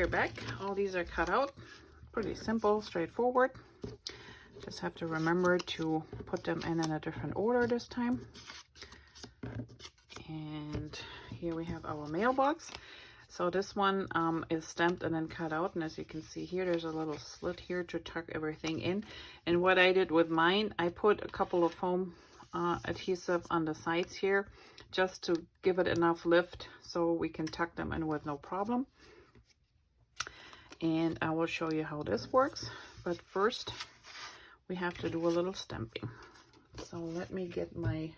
we're back. All these are cut out. Pretty simple, straightforward. Just have to remember to put them in a different order this time. And here we have our mailbox. So this one is stamped and then cut out, and as you can see here, there's a little slit here to tuck everything in. And what I did with mine, I put a couple of foam adhesive on the sides here just to give it enough lift so we can tuck them in with no problem. And I will show you how this works, but first we have to do a little stamping. So let me get my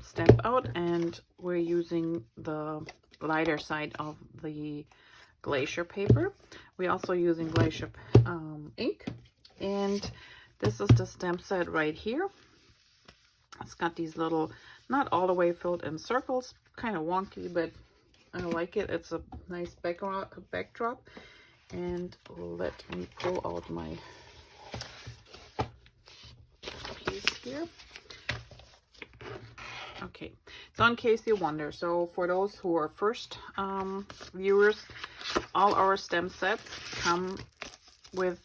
stamp out, and we're using the lighter side of the glacier paper. We're also using glacier ink, and this is the stamp set right here. It's got these little, not all the way filled in circles, kind of wonky, but I like it. It's a nice backdrop. And let me pull out my piece here. Okay, so in case you wonder, so for those who are first viewers, all our stamp sets come with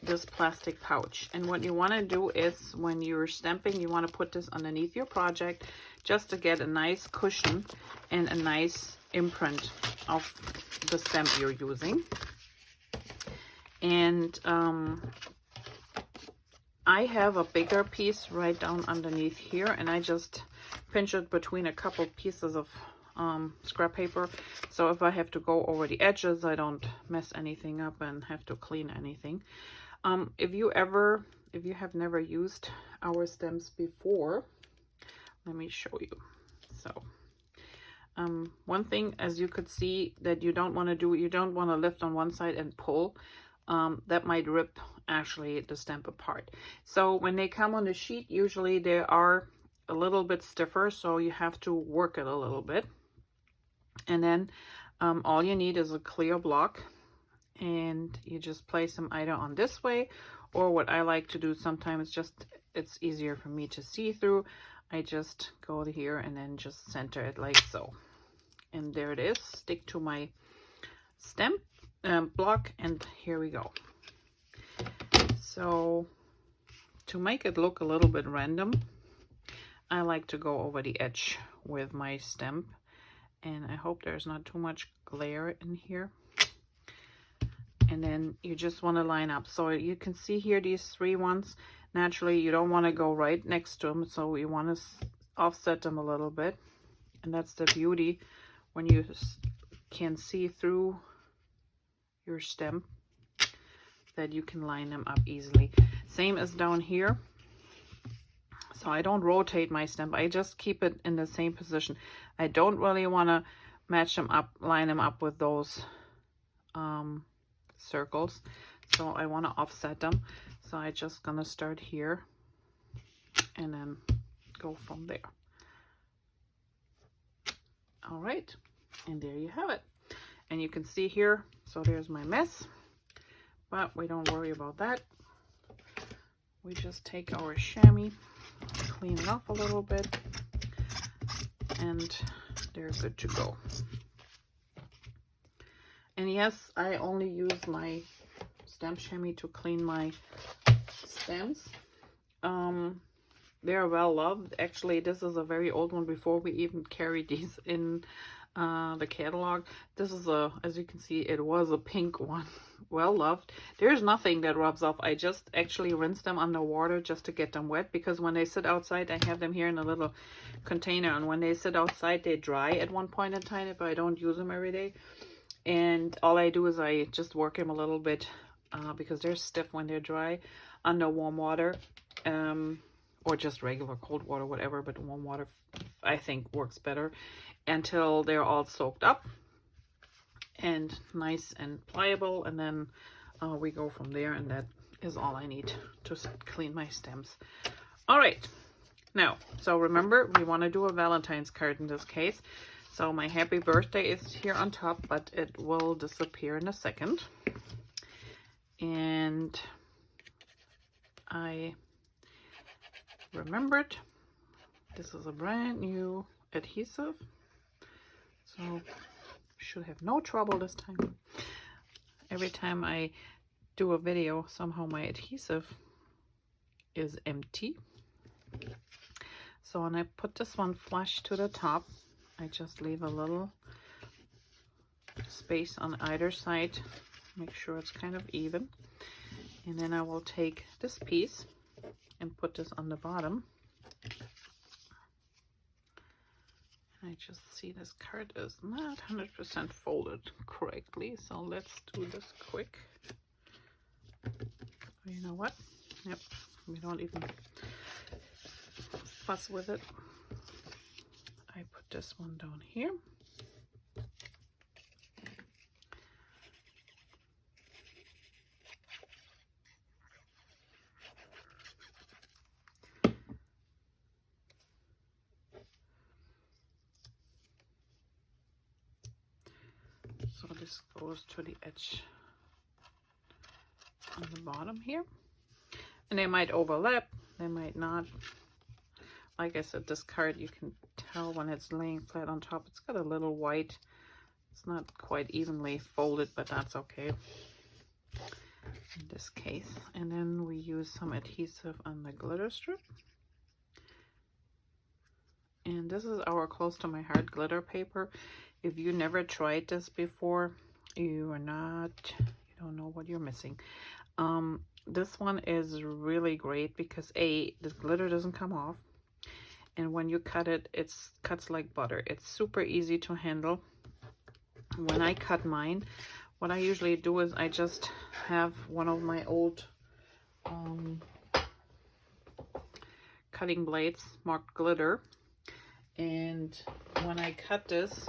this plastic pouch. And what you want to do is, when you're stamping, you want to put this underneath your project just to get a nice cushion and a nice imprint of the stamp you're using. And I have a bigger piece right down underneath here, and I just pinch it between a couple pieces of scrap paper, so if I have to go over the edges, I don't mess anything up and have to clean anything. If you have never used our stamps before, let me show you. So one thing, as you could see, that you don't want to do, you don't want to lift on one side and pull. That might rip actually the stamp apart. So when they come on the sheet, usually they are a little bit stiffer, so you have to work it a little bit. And then all you need is a clear block, and you just place them either on this way, or what I like to do sometimes, just it's easier for me to see through, I just go here and then just center it like so. And there it is, stick to my stamp block, and here we go. So to make it look a little bit random, I like to go over the edge with my stamp, and I hope there's not too much glare in here. And then you just want to line up. So you can see here these three ones, naturally you don't want to go right next to them, so you want to offset them a little bit. And that's the beauty when you can see through your stamp, that you can line them up easily. Same as down here. So I don't rotate my stamp, I just keep it in the same position. I don't really want to match them up, line them up with those circles, so I want to offset them. So I just gonna start here and then go from there. All right, and there you have it. And you can see here, so there's my mess, but we don't worry about that. We just take our chamois, clean it off a little bit, and they're good to go. And yes, I only use my stamp chamois to clean my stamps. They're well loved. Actually, this is a very old one, before we even carried these in the catalog. This is a, as you can see, it was a pink one. Well loved. There's nothing that rubs off. I just actually rinse them under water just to get them wet, because when they sit outside, I have them here in a little container, and when they sit outside, they dry at one point in time if I don't use them every day. And all I do is I just work them a little bit because they're stiff when they're dry, under warm water, or just regular cold water, whatever, but warm water I think works better, until they're all soaked up and nice and pliable. And then we go from there, and that is all I need to clean my stamps. All right, now, so remember, we want to do a Valentine's card in this case. So my happy birthday is here on top, but it will disappear in a second. And I remembered this is a brand new adhesive. So should have no trouble this time. Every time I do a video, somehow my adhesive is empty. So when I put this one flush to the top, I just leave a little space on either side, make sure it's kind of even. And then I will take this piece and put this on the bottom. I just see this card is not 100% folded correctly, so let's do this quick. You know what? Yep, we don't even fuss with it. I put this one down here. So this goes to the edge on the bottom here. And they might overlap, they might not. Like I said, this card, you can tell when it's laying flat on top, it's got a little white. It's not quite evenly folded, but that's okay in this case. And then we use some adhesive on the glitter strip. And this is our Close to My Heart glitter paper. If you never tried this before, you don't know what you're missing. This one is really great because the glitter doesn't come off. And when you cut it, it cuts like butter. It's super easy to handle. When I cut mine, what I usually do is I just have one of my old cutting blades marked glitter. And when I cut this,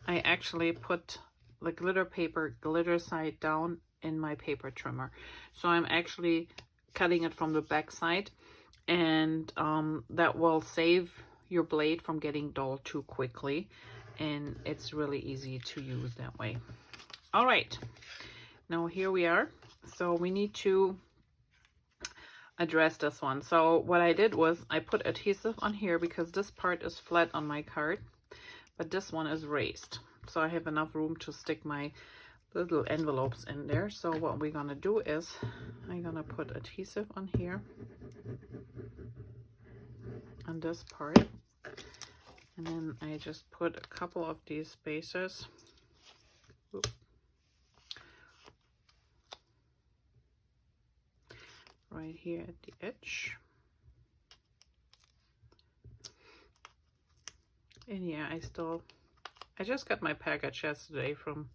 I actually put the glitter paper glitter side down in my paper trimmer. So I'm actually cutting it from the back side, and that will save your blade from getting dull too quickly, and it's really easy to use that way. All right, now here we are. So we need to address this one. So what I did was I put adhesive on here because this part is flat on my card, but this one is raised, so I have enough room to stick my little envelopes in there. So what we're gonna do is I'm gonna put adhesive on here on this part, and then I just put a couple of these spacers. Oop. Right here at the edge. And yeah, I just got my package yesterday from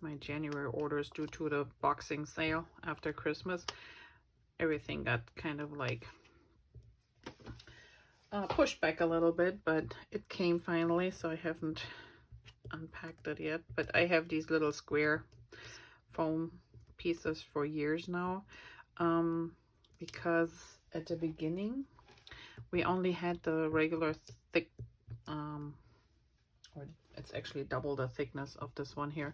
my January orders due to the Boxing sale after Christmas. Everything got kind of like pushed back a little bit, but it came finally, so I haven't unpacked it yet. But I have these little square foam pieces for years now, because at the beginning we only had the regular thick, or it's actually double the thickness of this one here,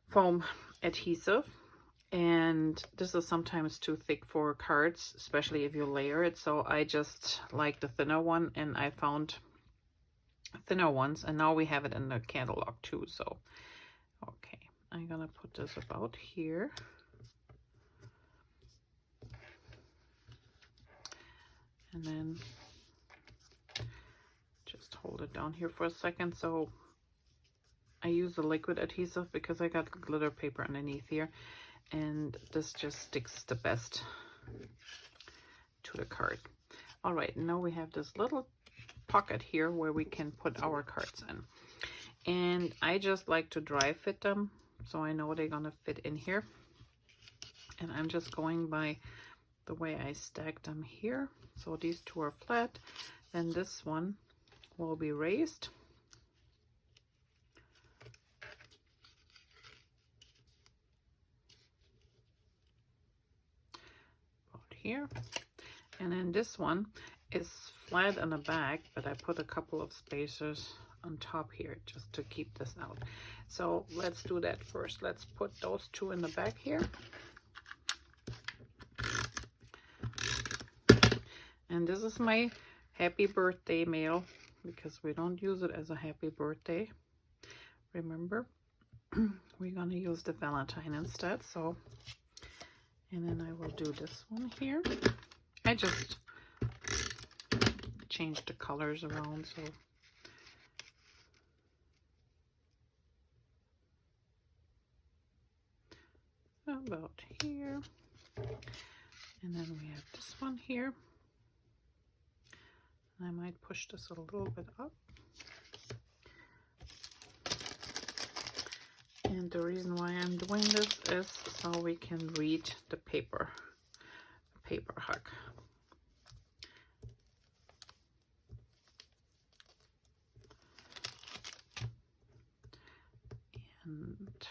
foam adhesive, and this is sometimes too thick for cards, especially if you layer it. So I just like the thinner one, and I found thinner ones, and now we have it in the catalog too. So okay, I'm gonna put this about here. And then just hold it down here for a second. So I use the liquid adhesive because I got glitter paper underneath here, and this just sticks the best to the card. All right, now we have this little pocket here where we can put our cards in. And I just like to dry fit them, so I know they're gonna fit in here. And I'm just going by the way I stack them here. So these two are flat, then this one will be raised. About here. And then this one is flat on the back, but I put a couple of spacers on top here just to keep this out. So let's do that first. Let's put those two in the back here. And this is my happy birthday mail because we don't use it as a happy birthday. Remember, we're going to use the Valentine instead. So, and then I will do this one here. I just changed the colors around, so about here. And then we have this one here. And I might push this a little bit up. And the reason why I'm doing this is so we can read the paper hug. And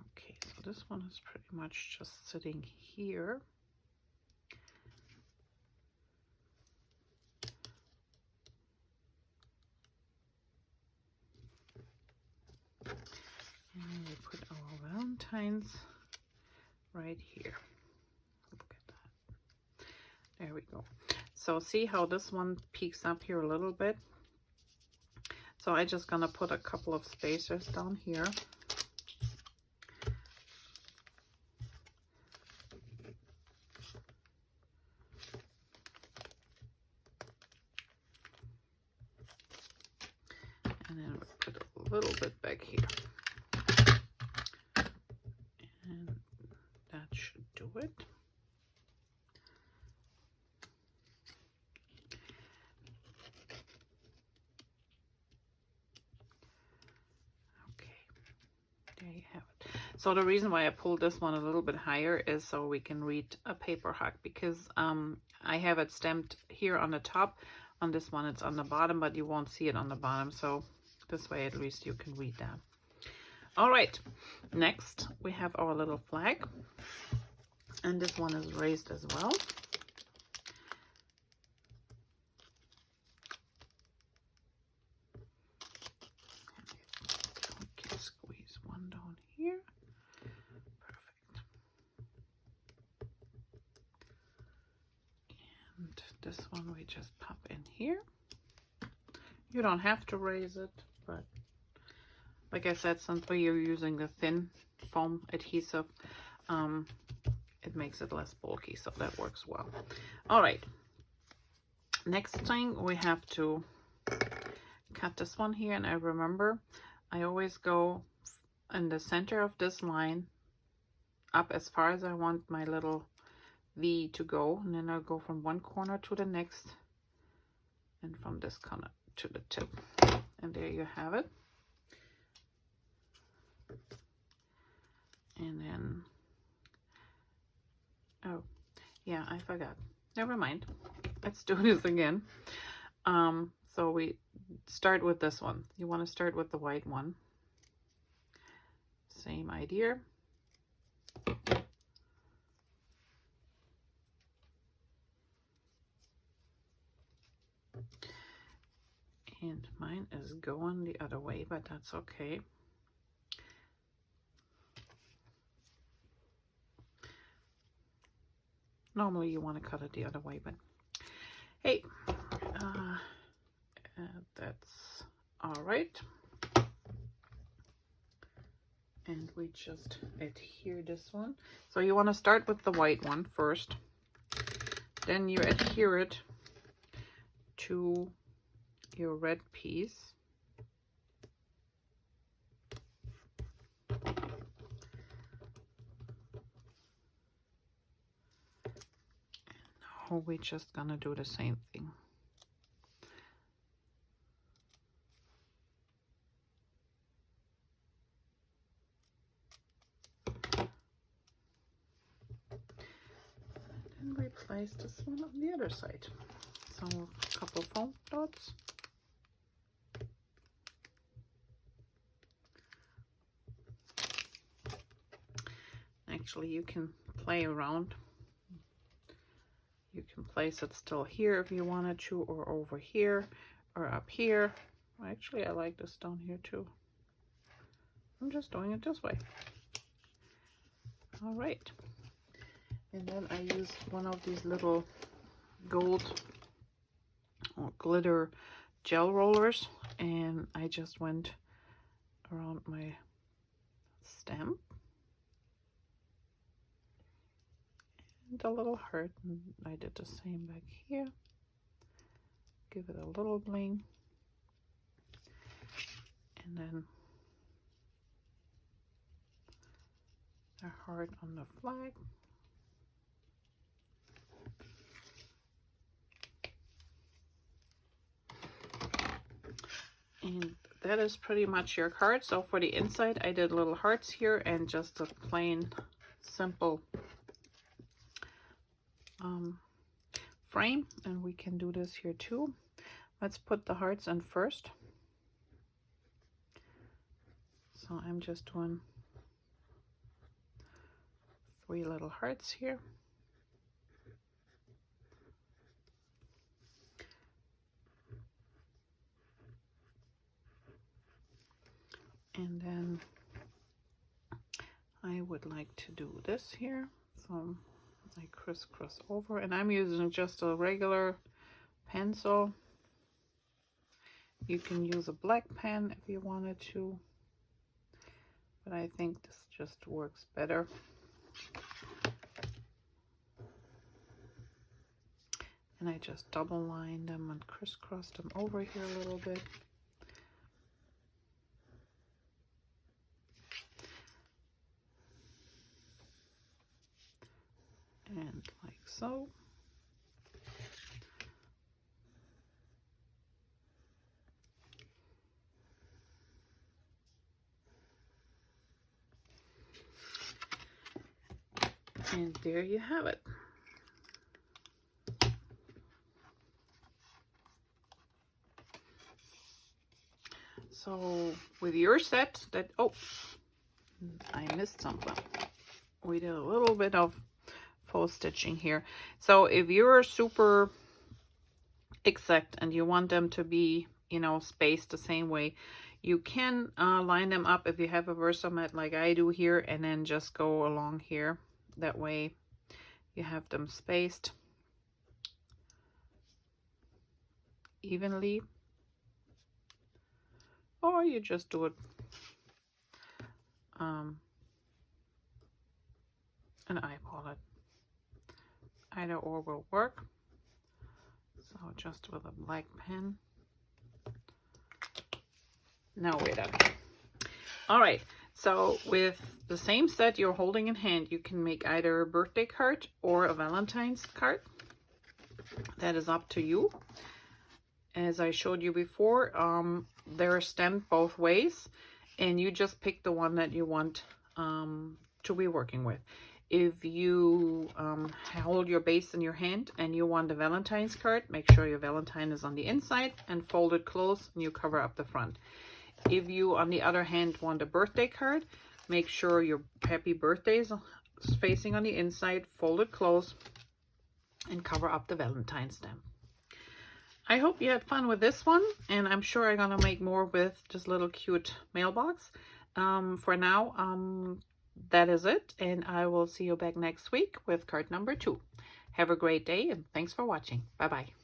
okay, so this one is pretty much just sitting here. And we put our Valentines right here. Look at that. There we go. So see how this one peeks up here a little bit? So I'm just gonna put a couple of spacers down here. And then we put a little bit back here. And that should do it. Okay, there you have it. So the reason why I pulled this one a little bit higher is so we can read a paper hug, because I have it stamped here on the top. On this one it's on the bottom, but you won't see it on the bottom, so this way at least you can read that. All right, next we have our little flag, and this one is raised as well. We can squeeze one down here. Perfect. And this one we just pop in here. You don't have to raise it, but like I said, since you're using the thin foam adhesive, it makes it less bulky, so that works well. All right, next thing we have to cut this one here, and I remember I always go in the center of this line up as far as I want my little V to go, and then I'll go from one corner to the next, and from this corner to the tip, and there you have it. And then, oh yeah, I forgot, never mind, let's do this again. So we start with this one. You want to start with the white one, same idea. And mine is going the other way, but that's okay. Normally you want to cut it the other way, but hey, that's all right. And we just adhere this one. So you want to start with the white one first, then you adhere it to your red piece. Now we're just gonna do the same thing. And we place this one on the other side. So a couple foam dots. Actually, you can play around. You can place it still here if you wanted to, or over here, or up here. Actually, I like this down here too. I'm just doing it this way. All right. And then I used one of these little gold or glitter gel rollers, and I just went around my stamp and a little heart, and I did the same back here. Give it a little bling, and then a heart on the flag. And that is pretty much your card. So for the inside, I did little hearts here and just a plain, simple frame. And we can do this here too. Let's put the hearts in first. So I'm just doing 3 little hearts here. And then I would like to do this here. So I crisscross over, and I'm using just a regular pencil. You can use a black pen if you wanted to, but I think this just works better. And I just double line them and crisscross them over here a little bit. And like so. And there you have it. So with your set that, oh, I missed something. We did a little bit of faux stitching here. So if you're super exact and you want them to be, you know, spaced the same way, you can line them up if you have a Versamat like I do here, and then just go along here. That way you have them spaced evenly, or you just do it and eyeball it. Either or will work. So just with a black pen. Now we're done. All right, so with the same set you're holding in hand, you can make either a birthday card or a Valentine's card. That is up to you. As I showed you before, they're stamped both ways, and you just pick the one that you want to be working with. If you hold your base in your hand and you want a Valentine's card, make sure your Valentine is on the inside and fold it close, and you cover up the front. If you, on the other hand, want a birthday card, make sure your happy birthday is facing on the inside, fold it close, and cover up the Valentine stamp. I hope you had fun with this one, and I'm sure I'm gonna make more with this little cute mailbox. For now, that is it, and I will see you back next week with card number 2. Have a great day, and thanks for watching. Bye-bye.